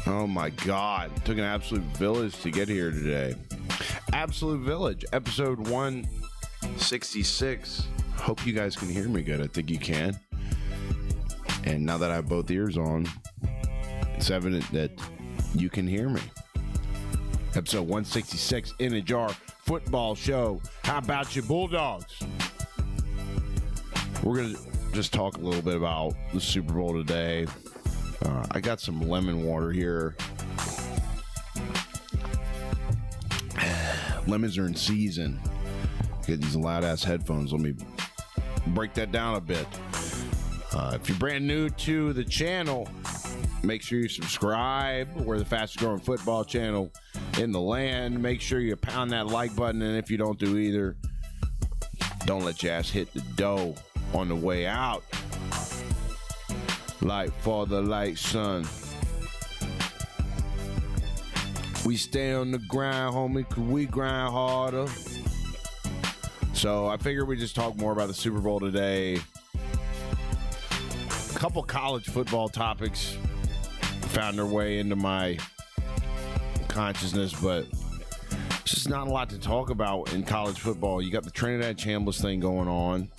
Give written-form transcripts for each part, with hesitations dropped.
Oh my God. Took an absolute village to get here today. Absolute Village, episode 166. Hope you guys can hear me good. I think you can. And now that I have both ears on, it's evident that you can hear me. Episode 166, In a Jar football show. How about you, Bulldogs? We're going to just talk a little bit about the Super Bowl today. I got some lemon water here. Lemons are in season. Get these loud-ass headphones. Let me break that down a bit. If you're brand new to the channel, make sure you subscribe. We're the fastest-growing football channel in the land. Make sure you pound that like button, and if you don't do either, don't let your ass hit the dough on the way out. Light for the light, son. We stay on the grind, homie, because we grind harder. So I figured we'd just talk more about the Super Bowl today. A couple college football topics found their way into my consciousness, but it's just not a lot to talk about in college football. You got the Trinidad Chambliss thing going on.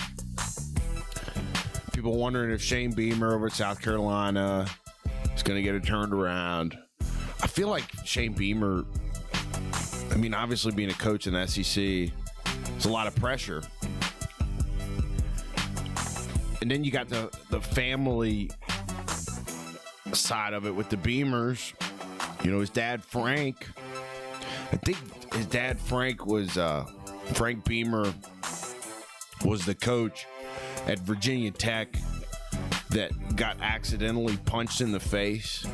People wondering if Shane Beamer over at South Carolina is going to get it turned around. I feel like Shane Beamer, I mean, obviously being a coach in the SEC, it's a lot of pressure. And then you got the family side of it with the Beamers. You know, his dad, Frank, I think his dad, Frank, was Frank Beamer was the coach at Virginia Tech that got accidentally punched in the face.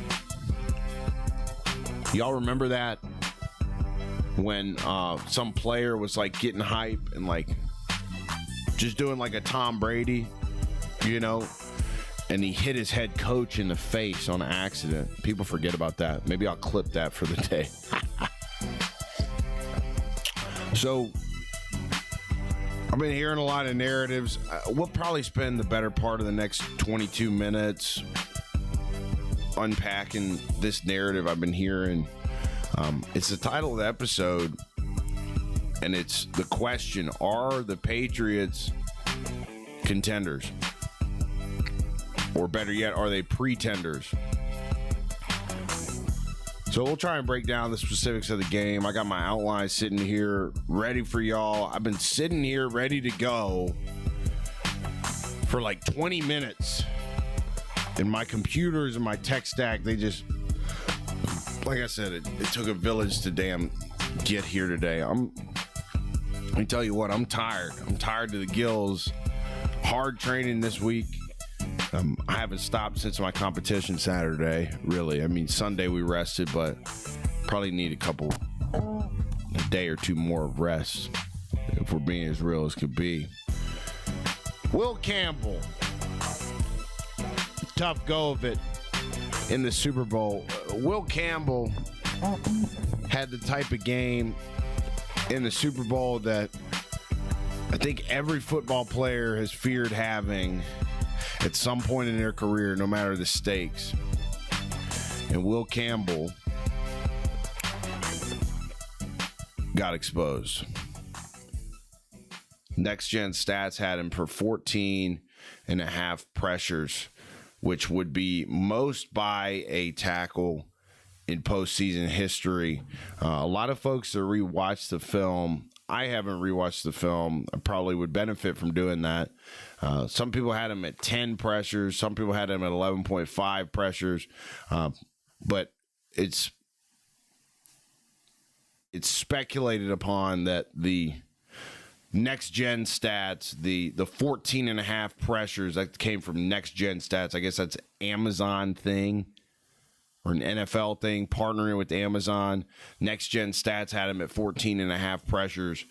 Y'all remember that? When some player was like getting hype and like just doing like a Tom Brady, you know, and he hit his head coach in the face on accident. People forget about that. Maybe I'll clip that for the day. So I've been hearing a lot of narratives. We'll probably spend the better part of the next 22 minutes unpacking this narrative I've been hearing. It's the title of the episode, and it's the question: are the Patriots contenders? Or better yet, are they pretenders? So we'll try and break down the specifics of the game. I got my outline sitting here ready for y'all. I've been sitting here ready to go for like 20 minutes. And my computers and my tech stack, they just, like I said, it took a village to damn get here today. Let me tell you what, I'm tired. I'm tired to the gills. Hard training this week. I haven't stopped since my competition Saturday, really. I mean, Sunday we rested, but probably need a day or two more of rest if we're being as real as could be. Will Campbell, tough go of it in the Super Bowl. Will Campbell had the type of game in the Super Bowl that I think every football player has feared having at some point in their career, no matter the stakes. And Will Campbell got exposed. Next Gen Stats had him for 14 and a half pressures, which would be most by a tackle in postseason history. A lot of folks that rewatched the film, I haven't rewatched the film. I probably would benefit from doing that. Some people had him at 10 pressures. Some people had him at 11.5 pressures. But it's speculated upon that the Next Gen Stats, the 14 and a half pressures that came from Next Gen Stats, I guess that's Amazon thing or an NFL thing, partnering with Amazon. Next Gen Stats had him at 14 and a half pressures,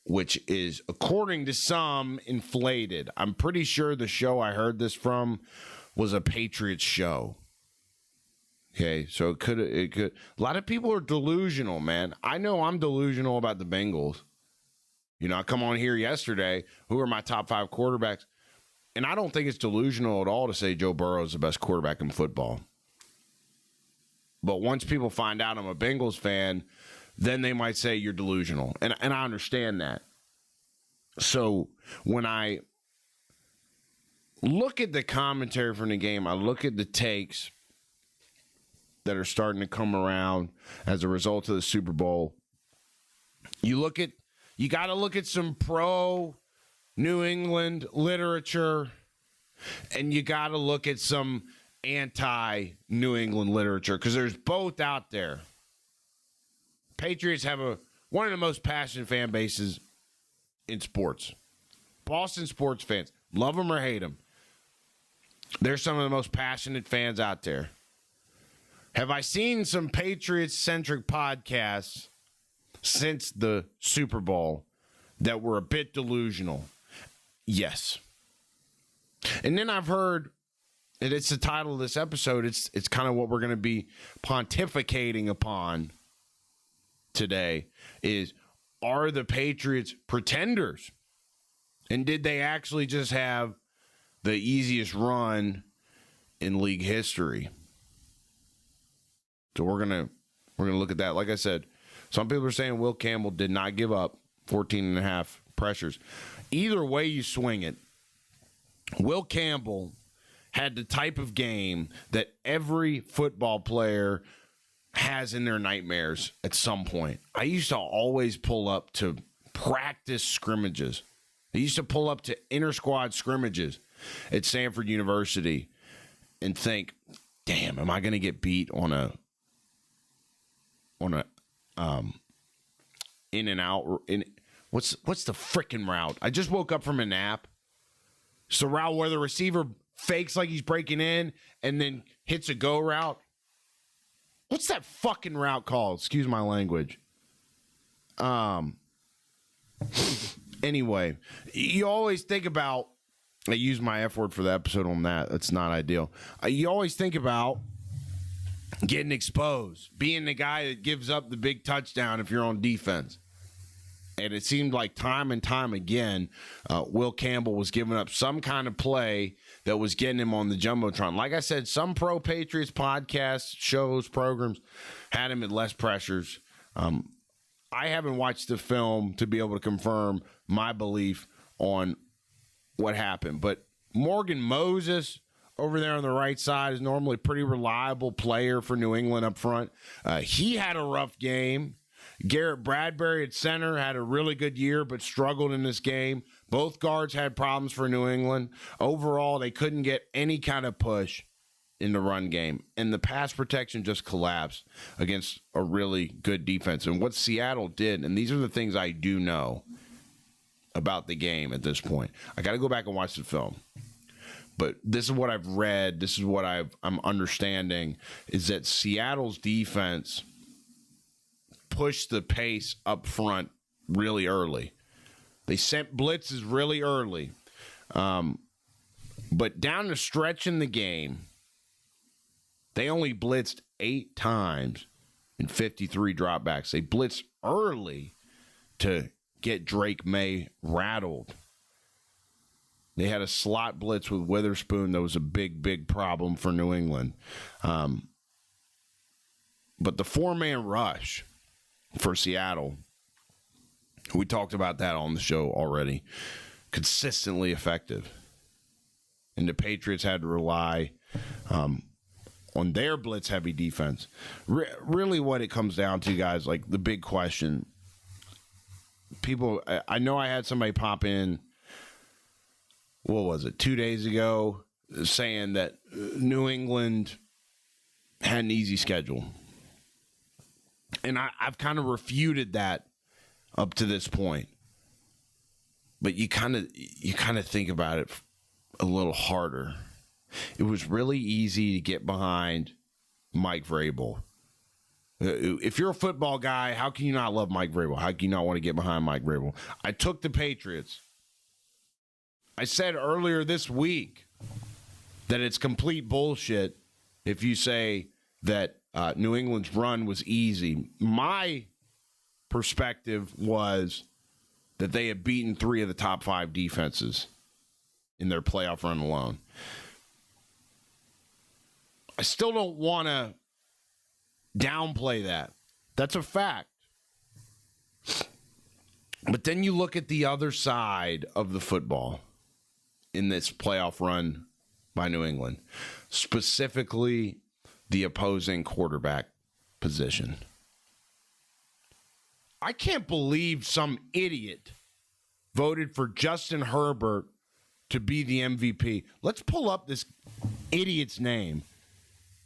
which is, according to some, inflated. I'm pretty sure the show I heard this from was a Patriots show. Okay, so it could. A lot of people are delusional, man. I know I'm delusional about the Bengals. You know, I come on here yesterday, who are my top 5 quarterbacks? And I don't think it's delusional at all to say Joe Burrow is the best quarterback in football. But once people find out I'm a Bengals fan, then they might say you're delusional. And I understand that. So when I look at the commentary from the game, I look at the takes that are starting to come around as a result of the Super Bowl. You got to look at some pro New England literature, and you got to look at some anti-New England literature, because there's both out there. Patriots have one of the most passionate fan bases in sports. Boston sports fans, love them or hate them, they're some of the most passionate fans out there. Have I seen some Patriots-centric podcasts since the Super Bowl that were a bit delusional? Yes. And then I've heard, and it's the title of this episode, it's kind of what we're going to be pontificating upon today, is, are the Patriots pretenders? And did they actually just have the easiest run in league history? So we're gonna look at that. Like I said, some people are saying Will Campbell did not give up 14.5 pressures. Either way you swing it, Will Campbell had the type of game that every football player has in their nightmares at some point. I used to always pull up to practice scrimmages. I used to pull up to inter-squad scrimmages at Stanford University and think, damn, am I going to get beat on a in and out? What's the freaking route? I just woke up from a nap. It's the route where the receiver fakes like he's breaking in and then hits a go route. What's that fucking route called? Excuse my language. Anyway, you always think about, I use my F word for the episode on that. That's not ideal. You always think about getting exposed, being the guy that gives up the big touchdown if you're on defense. And it seemed like time and time again, Will Campbell was giving up some kind of play that was getting him on the Jumbotron. Like I said, some pro Patriots podcasts, shows, programs had him at less pressures. I haven't watched the film to be able to confirm my belief on what happened. But Morgan Moses over there on the right side is normally a pretty reliable player for New England up front. He had a rough game. Garrett Bradbury at center had a really good year, but struggled in this game. Both guards had problems for New England. Overall, they couldn't get any kind of push in the run game, and the pass protection just collapsed against a really good defense. And what Seattle did, and these are the things I do know about the game at this point. I got to go back and watch the film. But this is what I've read, this is what I'm understanding, is that Seattle's defense pushed the pace up front really early. They sent blitzes really early. But down the stretch in the game, they only blitzed 8 times in 53 dropbacks. They blitzed early to get Drake May rattled. They had a slot blitz with Witherspoon that was a big, big problem for New England. But the 4-man rush for Seattle, we talked about that on the show already, consistently effective. And the Patriots had to rely on their blitz-heavy defense. Really what it comes down to, guys, like the big question, people, I know I had somebody pop in, what was it, 2 days ago, saying that New England had an easy schedule. And I've kind of refuted that up to this point. But you kind of think about it a little harder. It was really easy to get behind Mike Vrabel. If you're a football guy, how can you not love Mike Vrabel? How can you not want to get behind Mike Vrabel? I took the Patriots. I said earlier this week that it's complete bullshit if you say that New England's run was easy. My perspective was that they had beaten 3 of the top 5 defenses in their playoff run alone. I still don't want to downplay that. That's a fact. But then you look at the other side of the football in this playoff run by New England, specifically the opposing quarterback position. I can't believe some idiot voted for Justin Herbert to be the MVP. Let's pull up this idiot's name.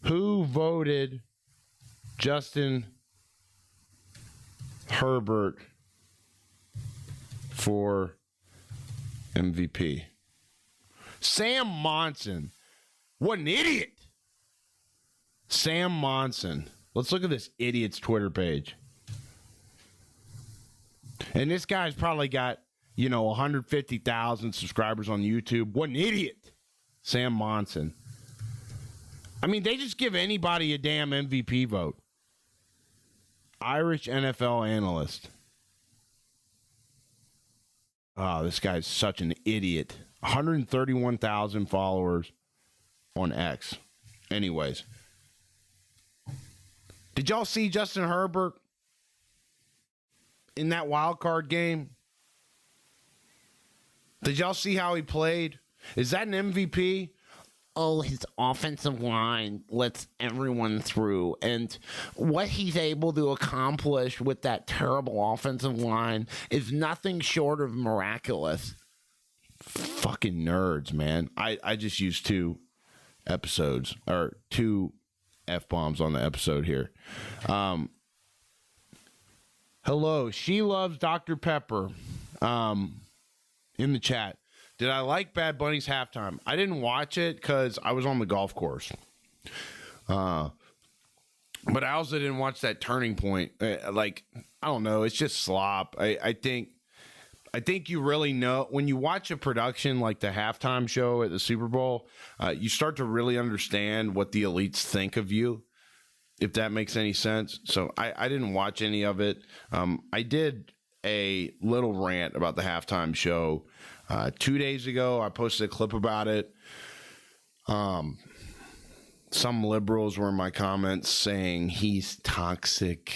Who voted Justin Herbert for MVP? Sam Monson. What an idiot. Sam Monson. Let's look at this idiot's Twitter page. And this guy's probably got, 150,000 subscribers on YouTube. What an idiot. Sam Monson. I mean, they just give anybody a damn MVP vote. Irish NFL analyst. Oh, this guy's such an idiot. 131,000 followers on X. Anyways. Did y'all see Justin Herbert in that wild card game? Did y'all see how he played? Is that an MVP? Oh, his offensive line lets everyone through. And what he's able to accomplish with that terrible offensive line is nothing short of miraculous. Fucking nerds, man. I just used 2 episodes, or 2 F-bombs on the episode here. Hello, she loves Dr. Pepper. In the chat. Did I like Bad Bunny's halftime? I didn't watch it because I was on the golf course. But I also didn't watch that Turning Point. I don't know. It's just slop. I think you really know when you watch a production like the halftime show at the Super Bowl, you start to really understand what the elites think of you, if that makes any sense. So I didn't watch any of it. I did a little rant about the halftime show 2 days ago. I posted a clip about it. Some liberals were in my comments saying he's toxic.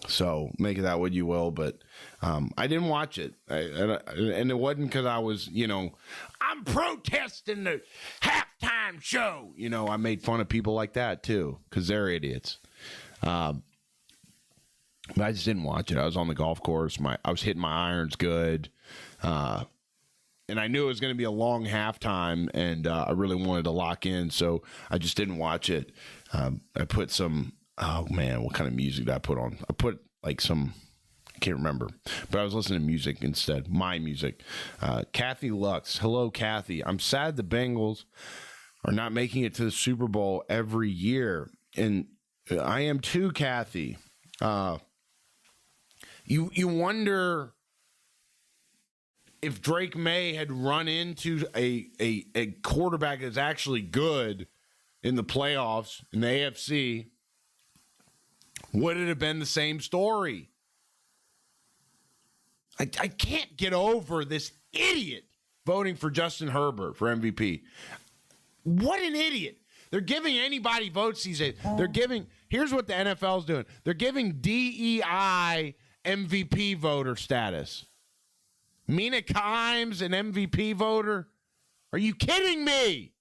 So make of that what you will, but I didn't watch it. And it wasn't because I was, I'm protesting the halftime show. I made fun of people like that too because they're idiots. But I just didn't watch it. I was on the golf course. I was hitting my irons good. And I knew it was going to be a long halftime, and I really wanted to lock in, so I just didn't watch it. I put some, oh man, what kind of music did I put on? I put I can't remember, but I was listening to music instead, my music. Kathy Lux. Hello, Kathy. I'm sad the Bengals are not making it to the Super Bowl every year. And I am too, Kathy. You wonder if Drake May had run into a quarterback that's actually good in the playoffs in the AFC, would it have been the same story? I can't get over this idiot voting for Justin Herbert for MVP. What an idiot. They're giving anybody votes these days. Here's what the NFL's doing. They're giving DEI MVP voter status. Mina Kimes, an MVP voter? Are you kidding me?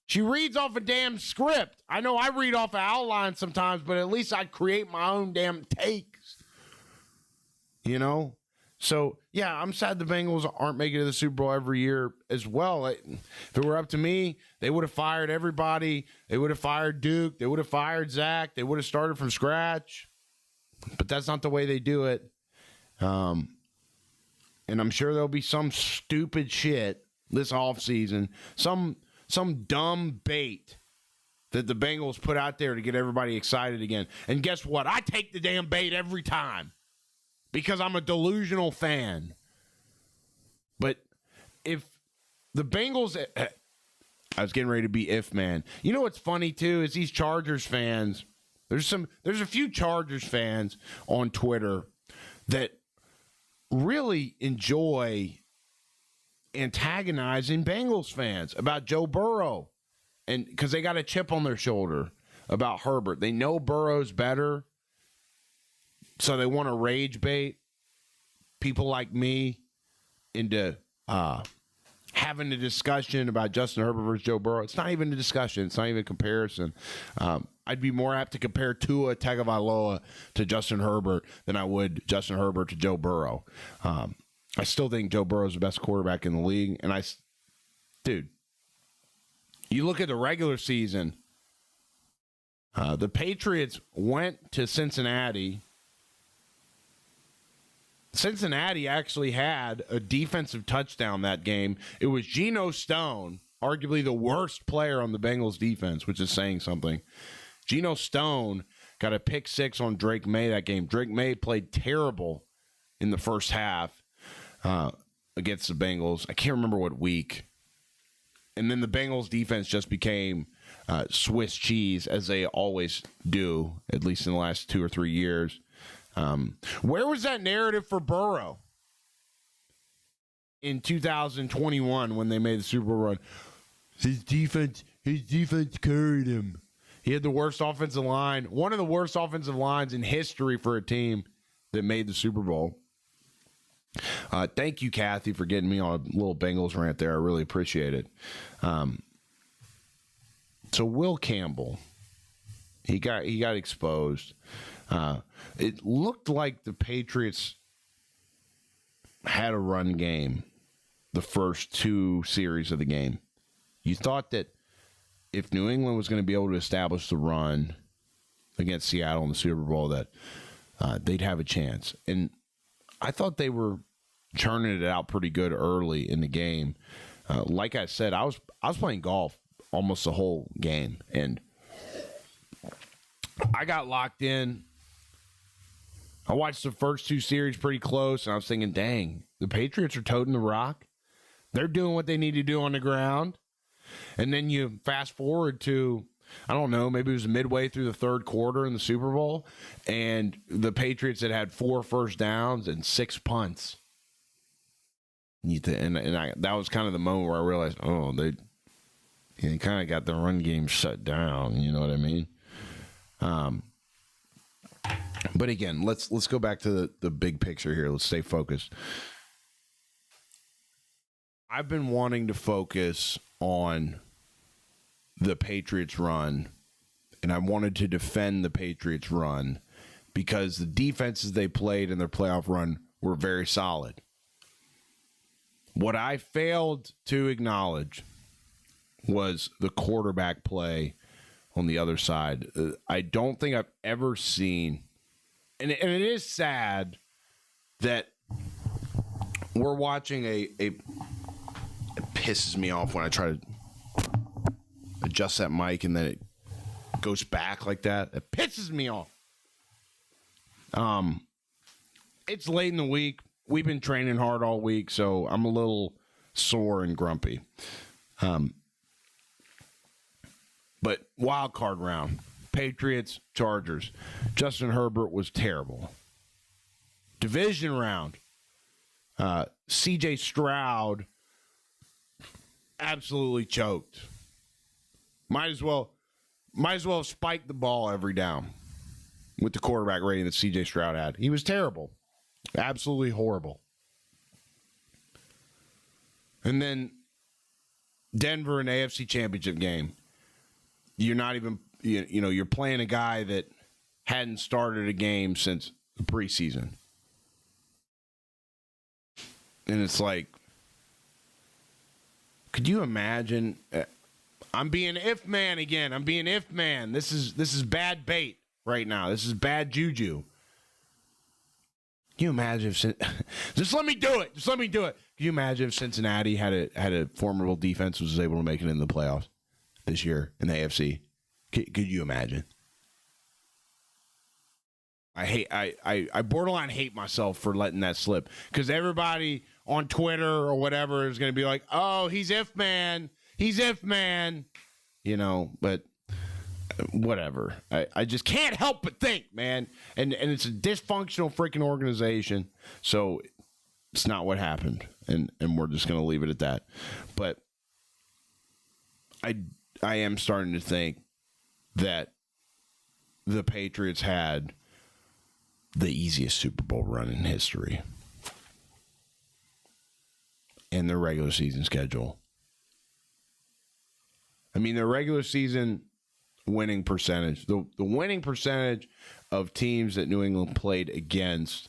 She reads off a damn script. I know I read off an outline sometimes, but at least I create my own damn takes. So, yeah, I'm sad the Bengals aren't making it to the Super Bowl every year as well. If it were up to me, they would have fired everybody. They would have fired Duke. They would have fired Zach. They would have started from scratch. But that's not the way they do it. And I'm sure there'll be some stupid shit this offseason, some dumb bait that the Bengals put out there to get everybody excited again. And guess what? I take the damn bait every time because I'm a delusional fan. But if the Bengals, I was getting ready to be if man. You know what's funny too is these Chargers fans. There's a few Chargers fans on Twitter that really enjoy antagonizing Bengals fans about Joe Burrow, and because they got a chip on their shoulder. about Herbert. They know Burrow's better, so they want to rage bait people like me into having a discussion about Justin Herbert versus Joe Burrow. It's not even a discussion. It's not even a comparison. I'd be more apt to compare Tua Tagovailoa to Justin Herbert than I would Justin Herbert to Joe Burrow. I still think Joe Burrow is the best quarterback in the league. And dude, you look at the regular season, the Patriots went to Cincinnati. Cincinnati actually had a defensive touchdown that game. It was Geno Stone, arguably the worst player on the Bengals defense, which is saying something. Geno Stone got a pick six on Drake May that game. Drake May played terrible in the first half against the Bengals. I can't remember what week. And then the Bengals defense just became Swiss cheese, as they always do, at least in the last 2 or 3 years. Where was that narrative for Burrow in 2021 when they made the Super Bowl run? His defense carried him. He had the worst offensive line, one of the worst offensive lines in history for a team that made the Super Bowl. Thank you, Kathy, for getting me on a little Bengals rant there. I really appreciate it. So Will Campbell, he got exposed. It looked like the Patriots had a run game the first 2 series of the game. You thought that if New England was going to be able to establish the run against Seattle in the Super Bowl, that they'd have a chance. And I thought they were churning it out pretty good early in the game. Like I said, I was playing golf almost the whole game, and I got locked in. I watched the first 2 series pretty close, and I was thinking, dang, the Patriots are toting the rock. They're doing what they need to do on the ground. And then you fast forward to, I don't know, maybe it was midway through the third quarter in the Super Bowl, and the Patriots had 4 first downs and 6 punts. That was kind of the moment where I realized, they kind of got the run game shut down. You know what I mean? But again, let's go back to the big picture here. Let's stay focused. I've been wanting to focus on the Patriots run, and I wanted to defend the Patriots run because the defenses they played in their playoff run were very solid. What I failed to acknowledge was the quarterback play on the other side. I don't think I've ever seen, and it is sad that we're watching it pisses me off when I try to adjust that mic and then it goes back like that. It pisses me off. It's late in the week. We've been training hard all week, so I'm a little sore and grumpy. But wild card round, Patriots, Chargers. Justin Herbert was terrible. Division round, C.J. Stroud absolutely choked. Might as well have spiked the ball every down with the quarterback rating that C.J. Stroud had. He was terrible. Absolutely horrible. And then Denver and AFC Championship game. You're not even, you're playing a guy that hadn't started a game since the preseason. And it's like, could you imagine? I'm being if man again. I'm being if man. This is bad bait right now. This is bad juju. Can you imagine if just let me do it? Just let me do it. Can you imagine if Cincinnati had a formidable defense, was able to make it in the playoffs this year in the AFC? Could you imagine? I borderline hate myself for letting that slip, because everybody on Twitter or whatever is going to be like, "Oh, he's if man, but whatever. I just can't help but think, man. And it's a dysfunctional freaking organization, so it's not what happened, and we're just going to leave it at that. But I am starting to think that the Patriots had the easiest Super Bowl run in history in their regular season schedule. I mean, their regular season winning percentage, the winning percentage of teams that New England played against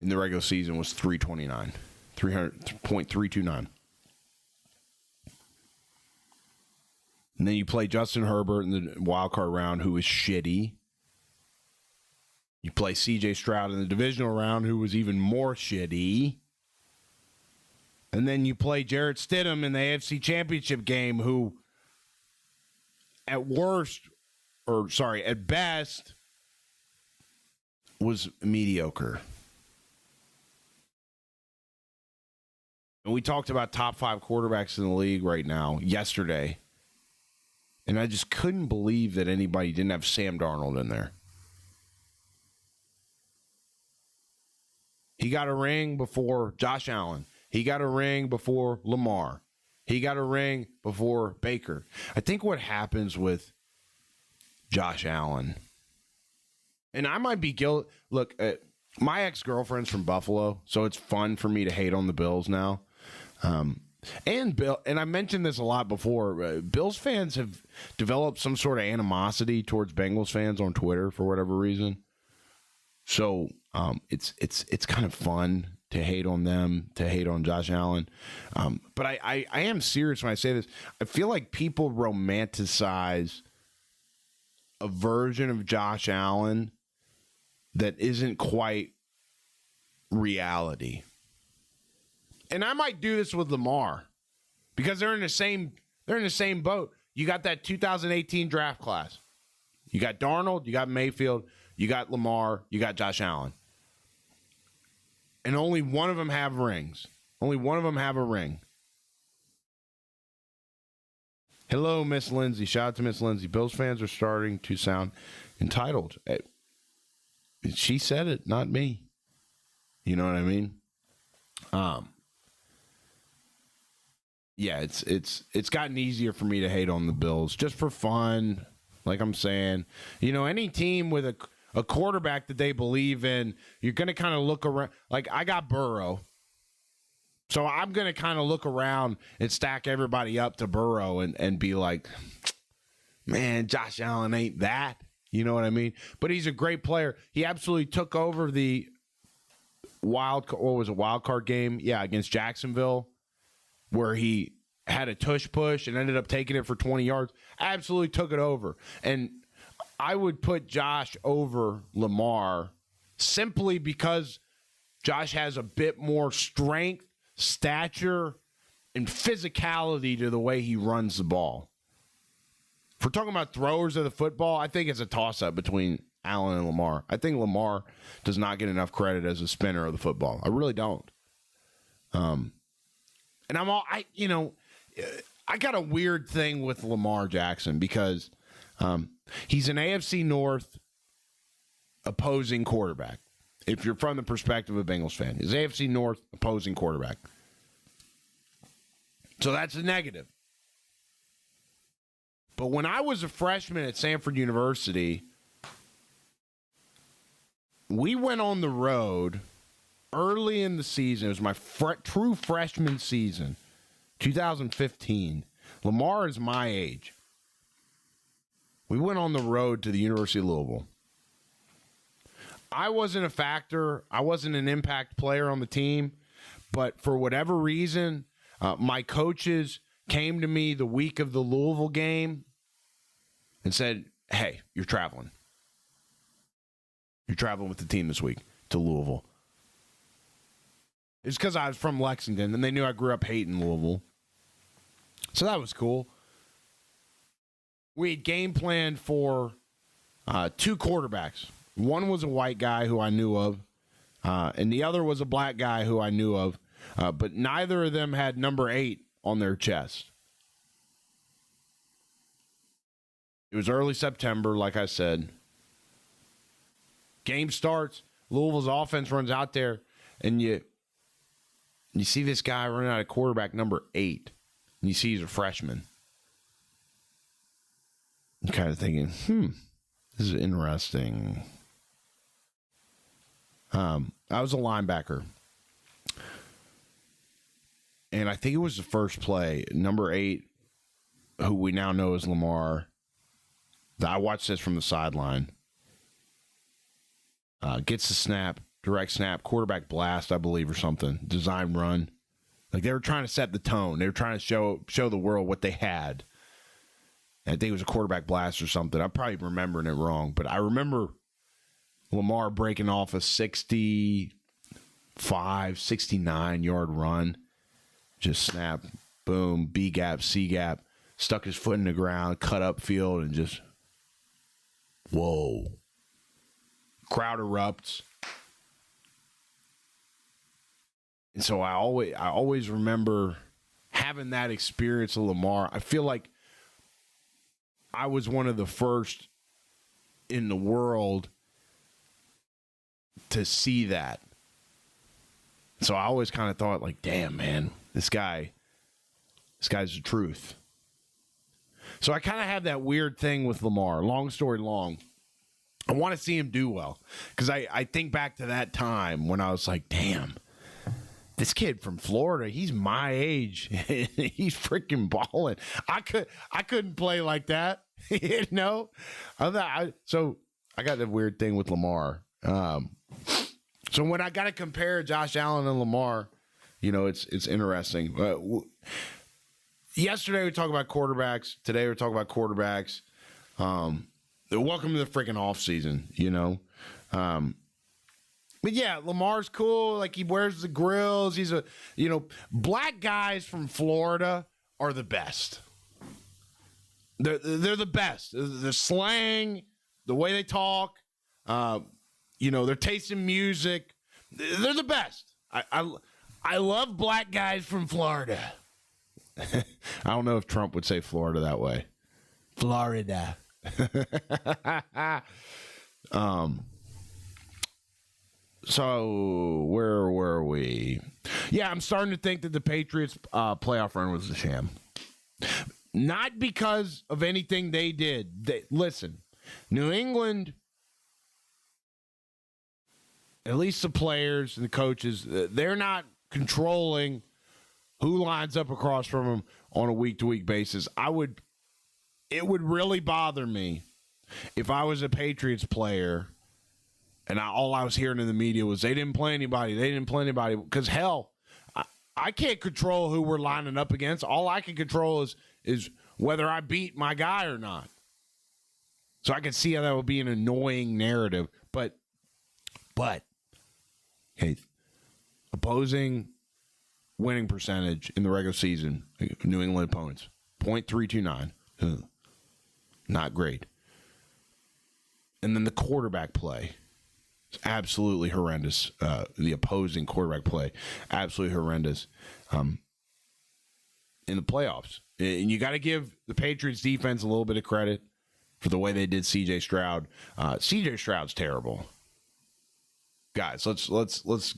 in the regular season was 329, 300.329. And then you play Justin Herbert in the wild card round, who is shitty. You play C.J. Stroud in the divisional round, who was even more shitty. And then you play Jarrett Stidham in the AFC Championship game, who at best was mediocre. And we talked about top 5 quarterbacks in the league right now yesterday. And I just couldn't believe that anybody didn't have Sam Darnold in there. He got a ring before Josh Allen. He got a ring before Lamar. He got a ring before Baker. I think what happens with Josh Allen, and I might be guilty. Look, my ex-girlfriend's from Buffalo, so it's fun for me to hate on the Bills now. And I mentioned this a lot before. Bills fans have developed some sort of animosity towards Bengals fans on Twitter for whatever reason. So it's kind of fun to hate on them, to hate on Josh Allen. But I am serious when I say this. I feel like people romanticize a version of Josh Allen that isn't quite reality. And I might do this with Lamar because they're in the same boat. You got that 2018 draft class. You got Darnold, you got Mayfield, you got Lamar, you got Josh Allen. And only one of them have rings. Only one of them have a ring. Hello, Miss Lindsay. Shout out to Miss Lindsay. Bills fans are starting to sound entitled. She said it, not me. You know what I mean? Yeah, it's gotten easier for me to hate on the Bills just for fun. Like I'm saying, you know, any team with a quarterback that they believe in, you're going to kind of look around. Like, I got Burrow. So I'm going to kind of look around and stack everybody up to Burrow and be like, man, Josh Allen ain't that. You know what I mean? But he's a great player. He absolutely took over the wild card game? Yeah, against Jacksonville, where he had a tush push and ended up taking it for 20 yards. Absolutely took it over. And I would put Josh over Lamar simply because Josh has a bit more strength, stature, and physicality to the way he runs the ball. If we're talking about throwers of the football, I think it's a toss-up between Allen and Lamar. I think Lamar does not get enough credit as a spinner of the football. I really don't. And I got a weird thing with Lamar Jackson because he's an AFC North opposing quarterback. If you're from the perspective of a Bengals fan, he's AFC North opposing quarterback. So that's a negative. But when I was a freshman at Samford University, we went on the road early in the season. It was my true freshman season, 2015. Lamar is my age. We went on the road to the University of Louisville. I wasn't a factor. I wasn't an impact player on the team. But for whatever reason, my coaches came to me the week of the Louisville game and said, hey, you're traveling. You're traveling with the team this week to Louisville. It's because I was from Lexington, and they knew I grew up hating Louisville. So that was cool. We had game planned for two quarterbacks. One was a white guy who I knew of, and the other was a black guy who I knew of, but neither of them had number 8 on their chest. It was early September, like I said. Game starts. Louisville's offense runs out there, and you see this guy running out of quarterback number 8, and you see he's a freshman. Okay. kind of thinking, this is interesting. I was a linebacker. And I think it was the first play, number 8, who we now know as Lamar. I watched this from the sideline. Gets the snap, direct snap, quarterback blast, I believe, or something. Design run. Like they were trying to set the tone. They were trying to show the world what they had. I think it was a quarterback blast or something. I'm probably remembering it wrong, but I remember Lamar breaking off a 65, 69-yard run. Just snap, boom, B gap, C gap, stuck his foot in the ground, cut up field, and just, whoa. Crowd erupts. And so I always remember having that experience of Lamar. I feel like I was one of the first in the world to see that. So I always kind of thought, like, damn, man, this guy's the truth. So I kind of have that weird thing with Lamar. Long story long. I want to see him do well. Because I think back to that time when I was like, damn, this kid from Florida, he's my age. He's freaking balling. I couldn't play like that. You know? So I got that weird thing with Lamar. So when I got to compare Josh Allen and Lamar, you know, it's interesting. Yesterday we talked about quarterbacks. Today we're talking about quarterbacks. Welcome to the freaking offseason, you know. But yeah, Lamar's cool. Like, he wears the grills. He's black guys from Florida are the best. They're the best. The slang, the way they talk, their taste in music. They're the best. I love black guys from Florida. I don't know if Trump would say Florida that way. Florida. So where were we? Yeah, I'm starting to think that the Patriots playoff run was a sham. Not because of anything they did. Listen, New England, at least the players and the coaches, they're not controlling who lines up across from them on a week-to-week basis. It would really bother me if I was a Patriots player and all I was hearing in the media was they didn't play anybody. Because, hell, I can't control who we're lining up against. All I can control is whether I beat my guy or not. So I can see how that would be an annoying narrative. But hey, opposing winning percentage in the regular season, New England opponents, .329. Not great. And then the quarterback play. It's absolutely horrendous. The opposing quarterback play, absolutely horrendous in the playoffs. And you got to give the Patriots defense a little bit of credit for the way they did C.J. Stroud. C.J. Stroud's terrible. Guys, let's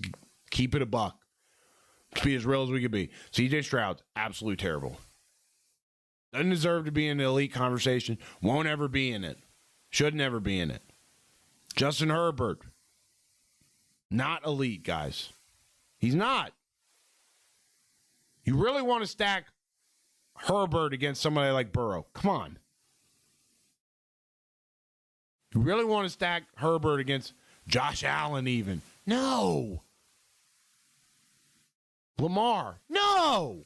keep it a buck. Let's be as real as we can be. C.J. Stroud's absolutely terrible. Doesn't deserve to be in the elite conversation. Won't ever be in it. Should never be in it. Justin Herbert. Not elite, guys. He's not. You really want to stack Herbert against somebody like Burrow? Come on. You really want to stack Herbert against Josh Allen even? No. Lamar? No.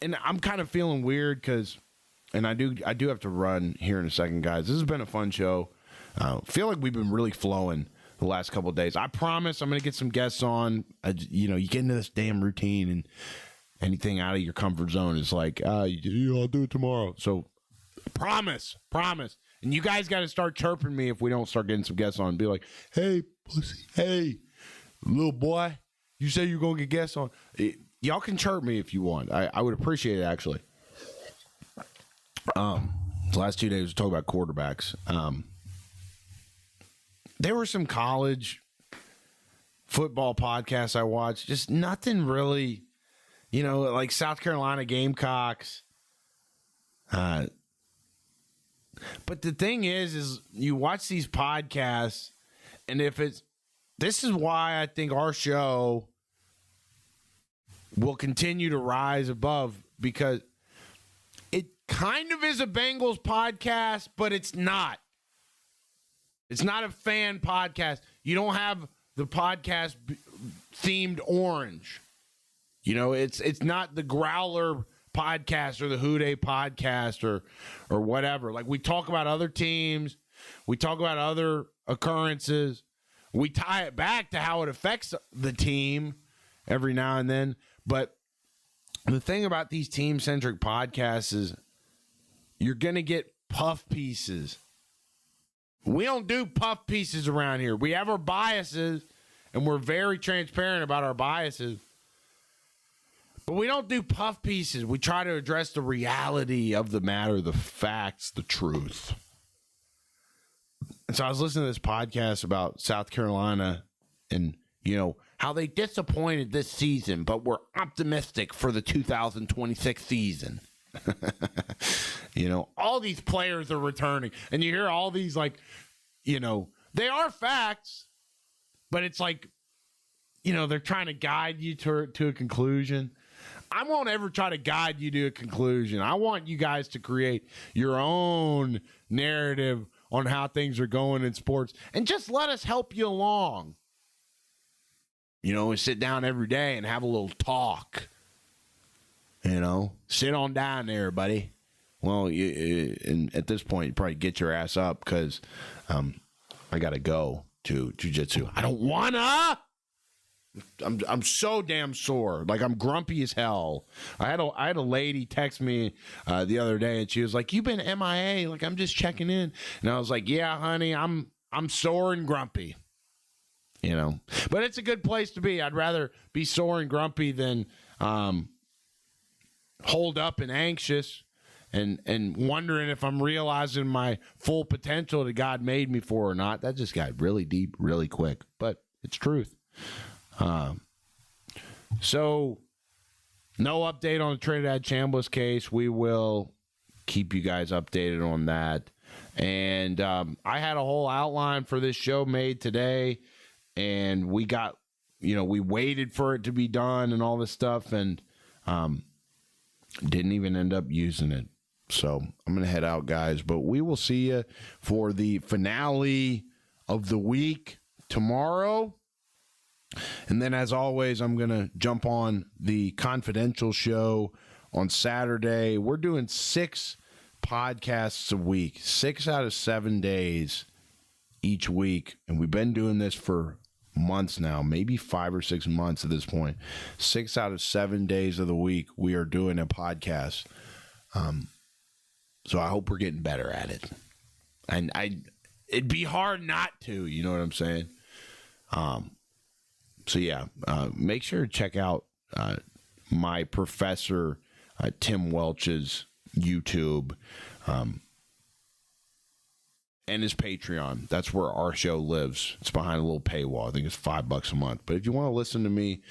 And I'm kind of feeling weird because, and I do have to run here in a second, guys. This has been a fun show. Feel like we've been really flowing the last couple of days. I promise I'm going to get some guests on. You get into this damn routine, and anything out of your comfort zone is like, I'll do it tomorrow. So promise. And you guys got to start chirping me if we don't start getting some guests on. Be like, hey, pussy, hey, little boy, you say you're going to get guests on. Y'all can chirp me if you want. I would appreciate it, actually. The last 2 days we talked about quarterbacks. There were some college football podcasts I watched. Just nothing really, like South Carolina Gamecocks. But the thing is you watch these podcasts, and this is why I think our show will continue to rise above, because it kind of is a Bengals podcast, but it's not. It's not a fan podcast. You don't have the podcast themed orange. It's not the Growler podcast or the Who Dey podcast or whatever. Like, we talk about other teams. We talk about other occurrences. We tie it back to how it affects the team every now and then. But the thing about these team-centric podcasts is you're going to get puff pieces. We don't do puff pieces around here. We have our biases, and we're very transparent about our biases. But we don't do puff pieces. We try to address the reality of the matter, the facts, the truth. And so I was listening to this podcast about South Carolina and, how they disappointed this season, but we're optimistic for the 2026 season. All these players are returning. And you hear all these, they are facts, but it's like, they're trying to guide you to a conclusion. I won't ever try to guide you to a conclusion. I want you guys to create your own narrative on how things are going in sports, and just let us help you along. We sit down every day and have a little talk. Sit on down there, buddy. Well, and at this point, you probably get your ass up because I got to go to jiu-jitsu. I don't wanna. I'm so damn sore. Like, I'm grumpy as hell. I had a lady text me the other day, and she was like, "You've been MIA. Like, I'm just checking in." And I was like, "Yeah, honey, I'm sore and grumpy." But it's a good place to be. I'd rather be sore and grumpy than holed up and anxious and wondering if I'm realizing my full potential that God made me for or not. That just got really deep really quick, but it's truth. So no update on the Trinidad Chambliss case. We will keep you guys updated on that. And I had a whole outline for this show made today, and we got, we waited for it to be done and all this stuff, and didn't even end up using it. So I'm going to head out, guys, but we will see you for the finale of the week tomorrow. And then, as always, I'm going to jump on the Confidential show on Saturday. We're doing 6 podcasts a week, 6 out of 7 days each week. And we've been doing this for months now, maybe 5 or 6 months at this point. 6 out of 7 days of the week, we are doing a podcast. So I hope we're getting better at it. And it'd be hard not to, you know what I'm saying? So yeah, make sure to check out my professor Tim Welch's YouTube and his Patreon. That's where our show lives. It's behind a little paywall. I think it's $5 a month. But if you want to listen to me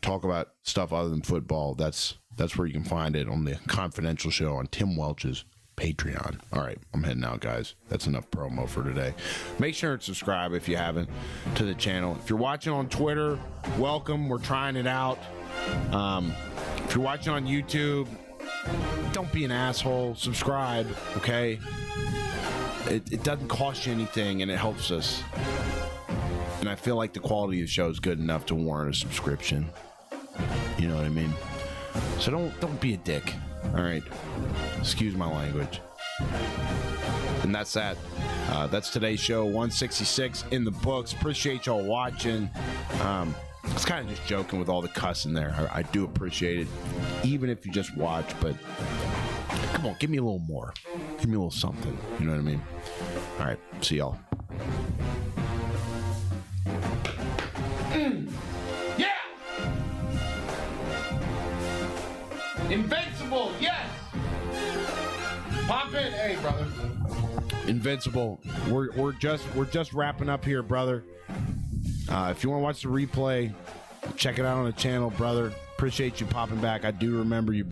talk about stuff other than football, that's where you can find it, on the Confidential show on Tim Welch's Patreon. All right, I'm heading out, guys. That's enough promo for today. Make sure to subscribe if you haven't to the channel. If you're watching on Twitter, welcome. We're trying it out. If you're watching on YouTube, don't be an asshole. Subscribe, okay? It doesn't cost you anything, and it helps us. And I feel like the quality of the show is good enough to warrant a subscription. You know what I mean? So don't be a dick. All right. Excuse my language. And that's that. That's today's show, 166 in the books. Appreciate y'all watching. I was kind of just joking with all the cussing there. I do appreciate it, even if you just watch. But come on, give me a little more. Give me a little something. You know what I mean? All right. See y'all. Yeah! Invincible, yes! Pop in, hey brother. Invincible. We're just wrapping up here, brother. If you want to watch the replay, check it out on the channel, brother. Appreciate you popping back. I do remember you.